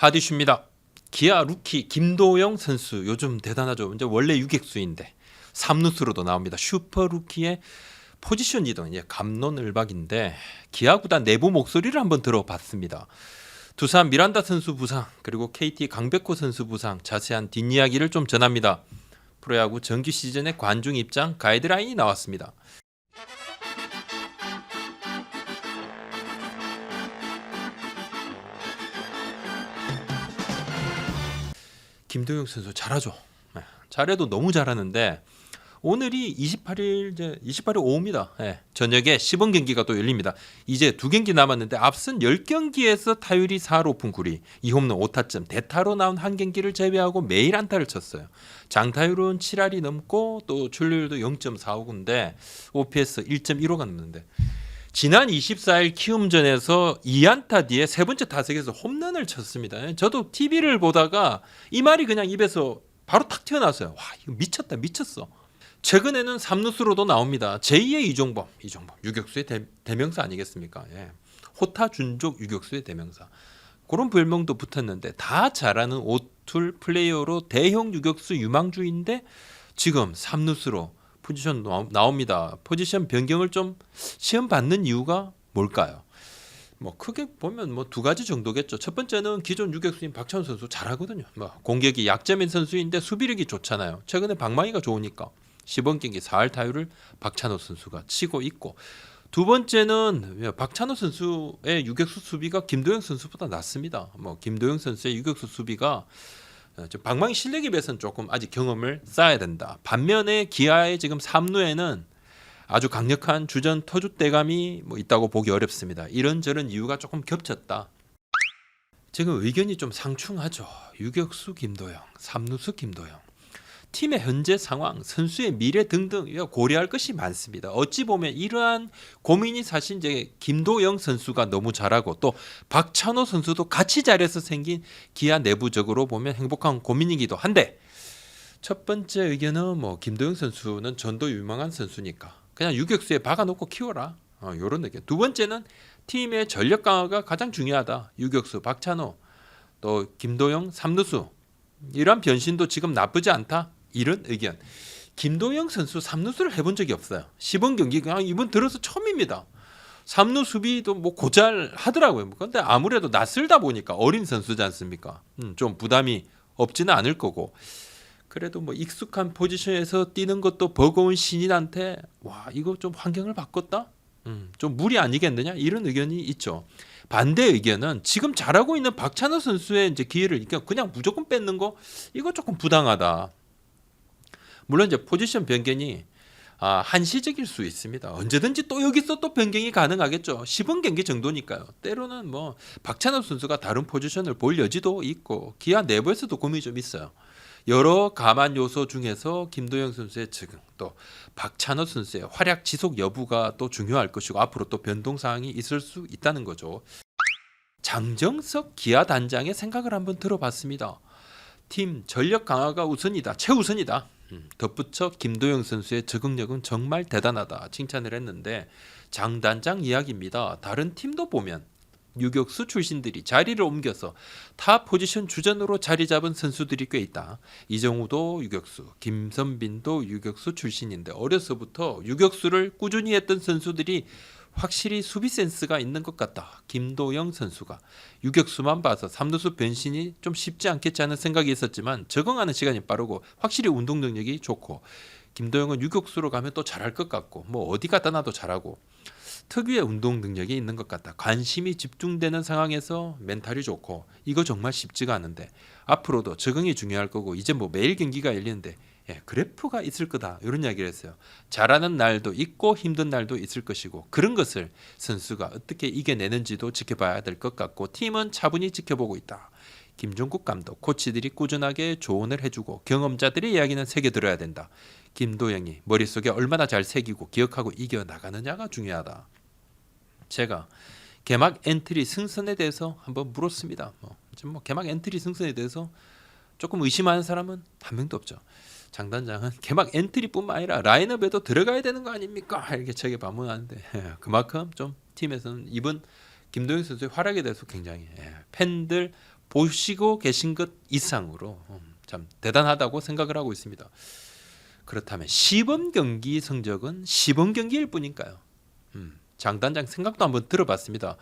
하디슈입니다. 기아 루키 김도영 선수 요즘 대단하죠. 이제 원래 유격수인데 3루수로도 나옵니다. 슈퍼 루키의 포지션 이동, 갑론을박인데 기아 구단 내부 목소리를 한번 들어봤습니다. 두산 미란다 선수 부상 그리고 KT 강백호 선수 부상 자세한 뒷이야기를 좀 전합니다. 프로야구 정규 시즌의 관중 입장 가이드라인이 나왔습니다. 김도영 선수 잘하죠. 잘해도 너무 잘하는데 오늘이 28일 오후입니다. 저녁에 시범 경기가 또 열립니다. 이제 2경기 남았는데 앞선 10경기에서 타율이 4할 5푼 9리, 2홈런 5타점, 대타로 나온 한 경기를 제외하고 매일 안타를 쳤어요. 장타율은 7할이 넘고 또 출루율도 0.45인데 OPS 1.15가 넘는데 지난 24일 키움전에서 2안타 뒤에 세 번째 타석에서 홈런을 쳤습니다. 저도 TV를 보다가 이 말이 그냥 입에서 바로 탁 튀어나왔어요. 와, 이거 미쳤어. 최근에는 3루수로도 나옵니다. 제2의 이종범 유격수의 대명사 아니겠습니까? 호타 준족 유격수의 대명사. 그런 별명도 붙었는데 다 잘하는 오툴 플레이어로 대형 유격수 유망주인데 지금 3루수로 포지션 나옵니다. 포지션 변경을 좀 시험 받는 이유가 뭘까요? 크게 보면 2가지 정도겠죠. 첫 번째는 기존 유격수인 박찬호 선수 잘하거든요. 공격이 약점인 선수인데 수비력이 좋잖아요. 최근에 방망이가 좋으니까 시범 경기 4할 타율을 박찬호 선수가 치고 있고, 두 번째는 박찬호 선수의 유격수 수비가 김도영 선수보다 낫습니다. 김도영 선수의 유격수 수비가 방망이 실력에 비해서는 조금 아직 경험을 쌓아야 된다. 반면에 기아의 지금 3루에는 아주 강력한 주전 터줏대감이 있다고 보기 어렵습니다. 이런저런 이유가 조금 겹쳤다. 지금 의견이 좀 상충하죠. 유격수 김도영, 3루수 김도영. 팀의 현재 상황, 선수의 미래 등등 고려할 것이 많습니다. 어찌 보면 이러한 고민이 사실 이제 김도영 선수가 너무 잘하고 또 박찬호 선수도 같이 잘해서 생긴 기아 내부적으로 보면 행복한 고민이기도 한데, 첫 번째 의견은 김도영 선수는 전도 유망한 선수니까 그냥 유격수에 박아놓고 키워라. 이런 의견. 두 번째는 팀의 전력 강화가 가장 중요하다. 유격수 박찬호, 또 김도영 3루수. 이런 변신도 지금 나쁘지 않다. 이런 의견. 김도영 선수 3루수를 해본 적이 없어요. 시범 경기 그냥 이번 들어서 처음입니다. 3루 수비도 고잘 하더라고요. 그런데 아무래도 낯설다 보니까 어린 선수지 않습니까? 좀 부담이 없지는 않을 거고. 그래도 익숙한 포지션에서 뛰는 것도 버거운 신인한테 와, 이거 좀 환경을 바꿨다? 좀 무리 아니겠느냐? 이런 의견이 있죠. 반대 의견은 지금 잘하고 있는 박찬호 선수의 이제 기회를 그냥 무조건 뺏는 거, 이거 조금 부당하다. 물론 이제 포지션 변경이 한시적일 수 있습니다. 언제든지 또 여기서 또 변경이 가능하겠죠. 시범 경기 정도니까요. 때로는 박찬호 선수가 다른 포지션을 볼 여지도 있고 기아 내부에서도 고민이 좀 있어요. 여러 감안 요소 중에서 김도영 선수의 적응, 또 박찬호 선수의 활약 지속 여부가 또 중요할 것이고 앞으로 또 변동 사항이 있을 수 있다는 거죠. 장정석 기아 단장의 생각을 한번 들어봤습니다. 팀 전력 강화가 우선이다, 최우선이다. 덧붙여 김도영 선수의 적응력은 정말 대단하다 칭찬을 했는데, 장 단장 이야기입니다. 다른 팀도 보면 유격수 출신들이 자리를 옮겨서 타 포지션 주전으로 자리 잡은 선수들이 꽤 있다. 이정우도 유격수, 김선빈도 유격수 출신인데 어려서부터 유격수를 꾸준히 했던 선수들이 확실히 수비 센스가 있는 것 같다. 김도영 선수가 유격수만 봐서 3루수 변신이 좀 쉽지 않겠지 하는 생각이 있었지만 적응하는 시간이 빠르고 확실히 운동 능력이 좋고, 김도영은 유격수로 가면 또 잘할 것 같고 어디 갖다 놔도 잘하고 특유의 운동 능력이 있는 것 같다. 관심이 집중되는 상황에서 멘탈이 좋고 이거 정말 쉽지가 않은데 앞으로도 적응이 중요할 거고 이제 매일 경기가 열리는데 그래프가 있을 거다, 이런 이야기를 했어요. 잘하는 날도 있고 힘든 날도 있을 것이고 그런 것을 선수가 어떻게 이겨내는지도 지켜봐야 될 것 같고 팀은 차분히 지켜보고 있다. 김종국 감독, 코치들이 꾸준하게 조언을 해주고 경험자들의 이야기는 새겨들어야 된다. 김도영이 머릿속에 얼마나 잘 새기고 기억하고 이겨나가느냐가 중요하다. 제가 개막 엔트리 승선에 대해서 한번 물었습니다. 개막 엔트리 승선에 대해서 조금 의심하는 사람은 한 명도 없죠. 장 단장은 개막 엔트리뿐만 아니라 라인업에도 들어가야 되는 거 아닙니까? 이렇게 제게 반문하는데 그만큼 좀 팀에서는 이번 김도영 선수의 활약에 대해서 굉장히 팬들 보시고 계신 것 이상으로 참 대단하다고 생각을 하고 있습니다. 그렇다면 시범 경기 성적은 시범 경기일 뿐인가요? 장단장 생각도 한번 들어봤습니다.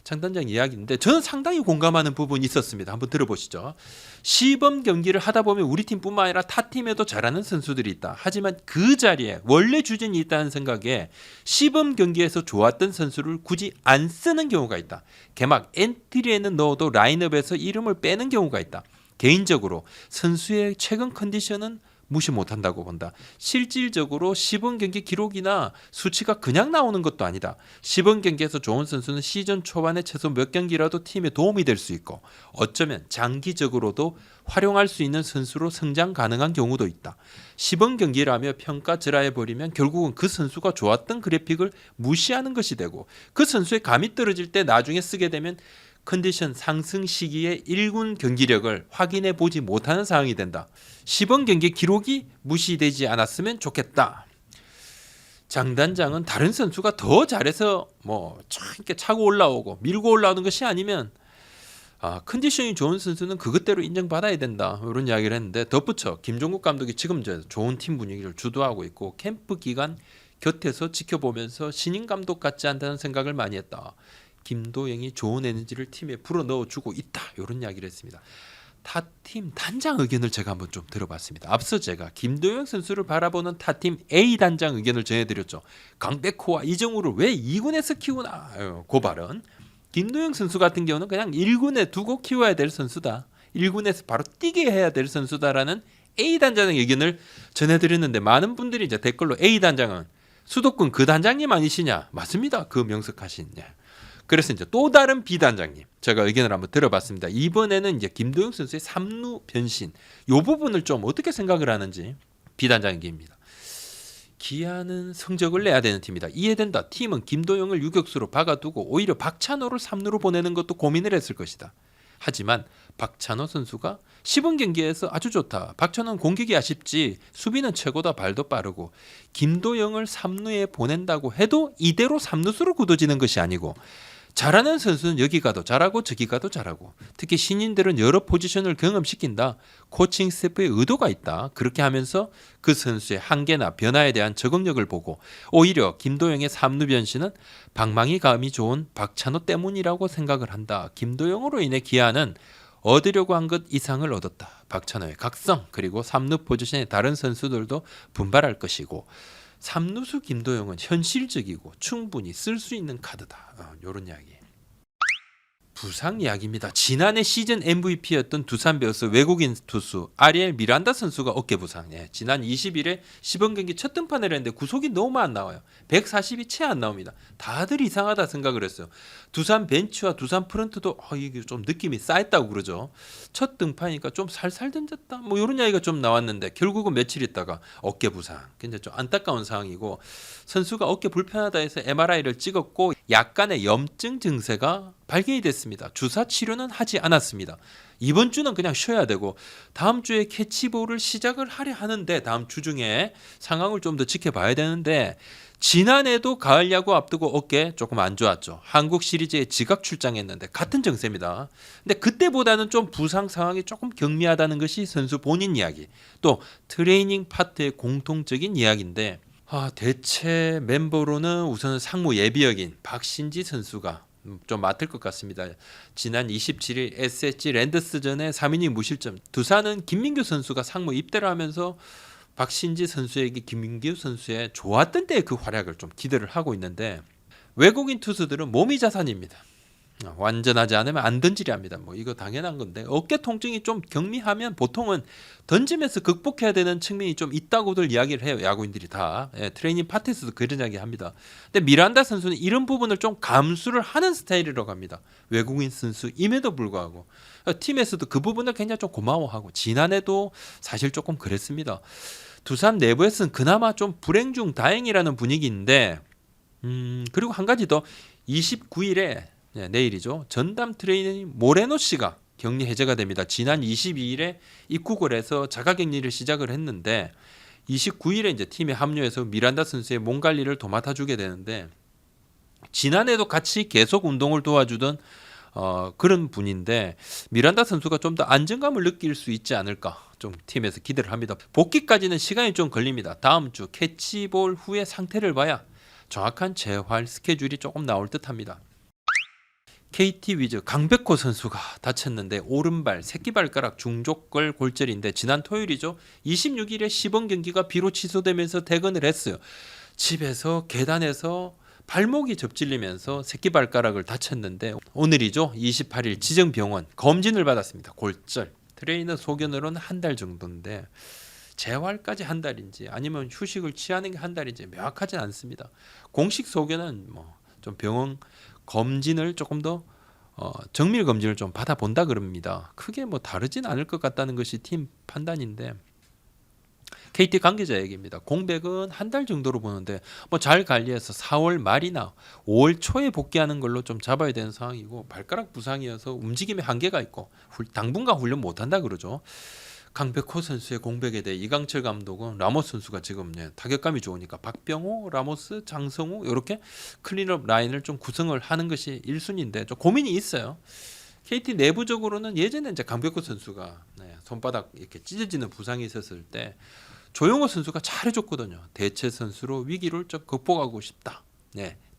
장단장 이야기인데 저는 상당히 공감하는 부분이 있었습니다. 한번 들어보시죠. 시범 경기를 하다 보면 우리 팀뿐만 아니라 타 팀에도 잘하는 선수들이 있다. 하지만 그 자리에 원래 주전이 있다는 생각에 시범 경기에서 좋았던 선수를 굳이 안 쓰는 경우가 있다. 개막 엔트리에는 넣어도 라인업에서 이름을 빼는 경우가 있다. 개인적으로 선수의 최근 컨디션은 무시 못한다고 본다. 실질적으로 시범 경기 기록이나 수치가 그냥 나오는 것도 아니다. 시범 경기에서 좋은 선수는 시즌 초반에 최소 몇 경기라도 팀에 도움이 될 수 있고 어쩌면 장기적으로도 활용할 수 있는 선수로 성장 가능한 경우도 있다. 시범 경기라며 평가절하해버리면 결국은 그 선수가 좋았던 그래픽을 무시하는 것이 되고 그 선수의 감이 떨어질 때 나중에 쓰게 되면 컨디션 상승 시기의 1군 경기력을 확인해 보지 못하는 상황이 된다. 시범 경기 기록이 무시되지 않았으면 좋겠다. 장단장은 다른 선수가 더 잘해서 이렇게 차고 올라오고 밀고 올라오는 것이 아니면 컨디션이 좋은 선수는 그것대로 인정받아야 된다. 이런 이야기를 했는데 덧붙여 김종국 감독이 지금 좋은 팀 분위기를 주도하고 있고 캠프 기간 곁에서 지켜보면서 신인 감독 같지 않다는 생각을 많이 했다. 김도영이 좋은 에너지를 팀에 불어넣어주고 있다. 이런 이야기를 했습니다. 타팀 단장 의견을 제가 한번 좀 들어봤습니다. 앞서 제가 김도영 선수를 바라보는 타팀 A 단장 의견을 전해드렸죠. 강백호와 이정우를 왜 2군에서 키우나 그 발언. 김도영 선수 같은 경우는 그냥 1군에 두고 키워야 될 선수다. 1군에서 바로 뛰게 해야 될 선수다라는 A 단장의 의견을 전해드렸는데 많은 분들이 이제 댓글로 A 단장은 수도권 그 단장님 아니시냐? 맞습니다. 그 명석하신. 그래서 이제 또 다른 B 단장님 제가 의견을 한번 들어봤습니다. 이번에는 이제 김도영 선수의 3루 변신 이 부분을 좀 어떻게 생각을 하는지 B 단장 얘기입니다. 기아는 성적을 내야 되는 팀이다. 이해된다. 팀은 김도영을 유격수로 박아두고 오히려 박찬호를 3루로 보내는 것도 고민을 했을 것이다. 하지만 박찬호 선수가 시범 경기에서 아주 좋다. 박찬호는 공격이 아쉽지 수비는 최고다. 발도 빠르고 김도영을 3루에 보낸다고 해도 이대로 3루수로 굳어지는 것이 아니고 잘하는 선수는 여기 가도 잘하고 저기 가도 잘하고 특히 신인들은 여러 포지션을 경험시킨다. 코칭 스태프의 의도가 있다. 그렇게 하면서 그 선수의 한계나 변화에 대한 적응력을 보고 오히려 김도영의 3루 변신은 방망이 감이 좋은 박찬호 때문이라고 생각을 한다. 김도영으로 인해 기아는 얻으려고 한 것 이상을 얻었다. 박찬호의 각성 그리고 3루 포지션의 다른 선수들도 분발할 것이고 3루수 김도영은 현실적이고 충분히 쓸 수 있는 카드다. 이런 이야기. 부상 이야기입니다. 지난해 시즌 MVP였던 두산 베어스 외국인 투수 아리엘 미란다 선수가 어깨 부상. 지난 20일에 시범 경기 첫 등판을 했는데 구속이 너무 안 나와요. 140이 채 안 나옵니다. 다들 이상하다 생각을 했어요. 두산 벤치와 두산 프런트도 이게 좀 느낌이 쌓였다고 그러죠. 첫 등판이니까 좀 살살 던졌다. 이런 이야기가 좀 나왔는데 결국은 며칠 있다가 어깨 부상. 굉장히 좀 안타까운 상황이고 선수가 어깨 불편하다 해서 MRI를 찍었고 약간의 염증 증세가 발견이 됐습니다. 주사 치료는 하지 않았습니다. 이번 주는 그냥 쉬어야 되고 다음 주에 캐치볼을 시작을 하려 하는데 다음 주 중에 상황을 좀 더 지켜봐야 되는데 지난해도 가을 야구 앞두고 어깨 조금 안 좋았죠. 한국 시리즈에 지각 출장했는데 같은 증세입니다. 근데 그때보다는 좀 부상 상황이 조금 경미하다는 것이 선수 본인 이야기. 또 트레이닝 파트의 공통적인 이야기인데 대체 멤버로는 우선 상무 예비역인 박신지 선수가 좀 맡을 것 같습니다. 지난 27일 SSG 랜더스전에 3이닝 무실점. 두산은 김민규 선수가 상무 입대를 하면서 박신지 선수에게 김민규 선수의 좋았던 때의 그 활약을 좀 기대를 하고 있는데 외국인 투수들은 몸이 자산입니다. 완전하지 않으면 안 던지려 합니다. 이거 당연한 건데 어깨 통증이 좀 경미하면 보통은 던지면서 극복해야 되는 측면이 좀 있다고들 이야기를 해요. 야구인들이 다 트레이닝 파트에서도 그런 이야기 합니다. 근데 미란다 선수는 이런 부분을 좀 감수를 하는 스타일이라고 합니다. 외국인 선수임에도 불구하고 팀에서도 그 부분을 굉장히 좀 고마워하고 지난해도 사실 조금 그랬습니다. 두산 내부에서는 그나마 좀 불행 중 다행이라는 분위기인데 그리고 한 가지 더 29일에 내일이죠. 전담 트레이너인 모레노 씨가 격리 해제가 됩니다. 지난 22일에 입국을 해서 자가격리를 시작을 했는데 29일에 이제 팀에 합류해서 미란다 선수의 몸 관리를 도맡아주게 되는데 지난해도 같이 계속 운동을 도와주던 그런 분인데 미란다 선수가 좀 더 안정감을 느낄 수 있지 않을까 좀 팀에서 기대를 합니다. 복귀까지는 시간이 좀 걸립니다. 다음 주 캐치볼 후의 상태를 봐야 정확한 재활 스케줄이 조금 나올 듯합니다. KT 위즈 강백호 선수가 다쳤는데 오른발 새끼발가락 중족골 골절인데 지난 토요일이죠. 26일에 시범 경기가 비로 취소되면서 퇴근을 했어요. 집에서 계단에서 발목이 접질리면서 새끼발가락을 다쳤는데 오늘이죠. 28일 지정병원 검진을 받았습니다. 골절. 트레이너 소견으로는 한 달 정도인데 재활까지 한 달인지 아니면 휴식을 취하는 게 한 달인지 명확하진 않습니다. 공식 소견은 좀 병원 검진을 조금 더 정밀 검진을 좀 받아본다 그럽니다. 크게 다르진 않을 것 같다는 것이 팀 판단인데 KT 관계자 얘기입니다. 공백은 한 달 정도로 보는데 잘 관리해서 4월 말이나 5월 초에 복귀하는 걸로 좀 잡아야 되는 상황이고 발가락 부상이어서 움직임에 한계가 있고 당분간 훈련 못한다 그러죠. 강백호 선수의 공백에 대해 이강철 감독은 라모스 선수가 지금 타격감이 좋으니까 박병호, 라모스, 장성우 이렇게 클린업 라인을 좀 구성을 하는 것이 1순위인데 좀 고민이 있어요. KT 내부적으로는 예전에 이제 강백호 선수가 손바닥 이렇게 찢어지는 부상이 있었을 때 조용호 선수가 잘해줬거든요. 대체 선수로 위기를 좀 극복하고 싶다.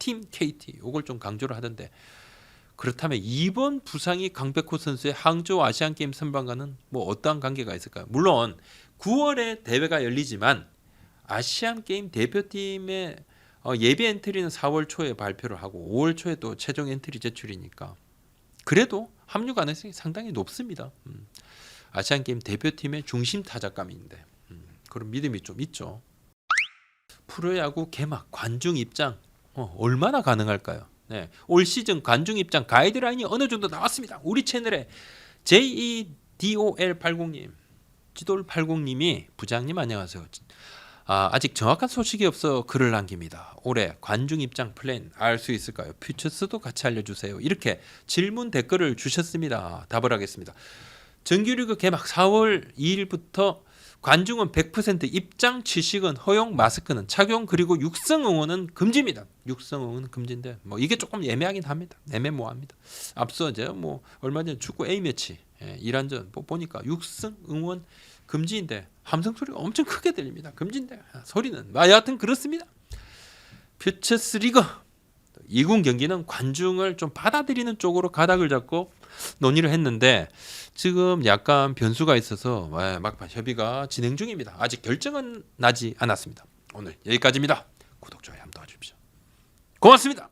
팀 KT 이걸 좀 강조를 하던데 그렇다면 이번 부상이 강백호 선수의 항저우 아시안게임 선발과는 어떠한 관계가 있을까요? 물론 9월에 대회가 열리지만 아시안게임 대표팀의 예비 엔트리는 4월 초에 발표를 하고 5월 초에 또 최종 엔트리 제출이니까 그래도 합류 가능성이 상당히 높습니다. 아시안게임 대표팀의 중심 타자감인데 그런 믿음이 좀 있죠. 프로야구 개막 관중 입장 얼마나 가능할까요? 올 시즌 관중 입장 가이드라인이 어느 정도 나왔습니다. 우리 채널에 JEDOL80님, 지돌80님이 부장님 안녕하세요. 아직 정확한 소식이 없어 글을 남깁니다. 올해 관중 입장 플랜 알 수 있을까요? 퓨처스도 같이 알려주세요. 이렇게 질문 댓글을 주셨습니다. 답을 하겠습니다. 정규리그 개막 4월 2일부터 관중은 100% 입장 취식은 허용, 마스크는 착용 그리고 육성 응원은 금지입니다. 육성 응원은 금지인데 이게 조금 애매하긴 합니다. 애매모호합니다. 앞서 이제 얼마 전에 축구 A 매치 이란전 보니까 육성 응원 금지인데 함성 소리가 엄청 크게 들립니다. 금지인데 소리는 여하튼 그렇습니다. 퓨처스 리그 2군 경기는 관중을 좀 받아들이는 쪽으로 가닥을 잡고 논의를 했는데 지금 약간 변수가 있어서 막판 협의가 진행 중입니다. 아직 결정은 나지 않았습니다. 오늘 여기까지입니다. 구독, 좋아요 한번 도와주십시오. 고맙습니다.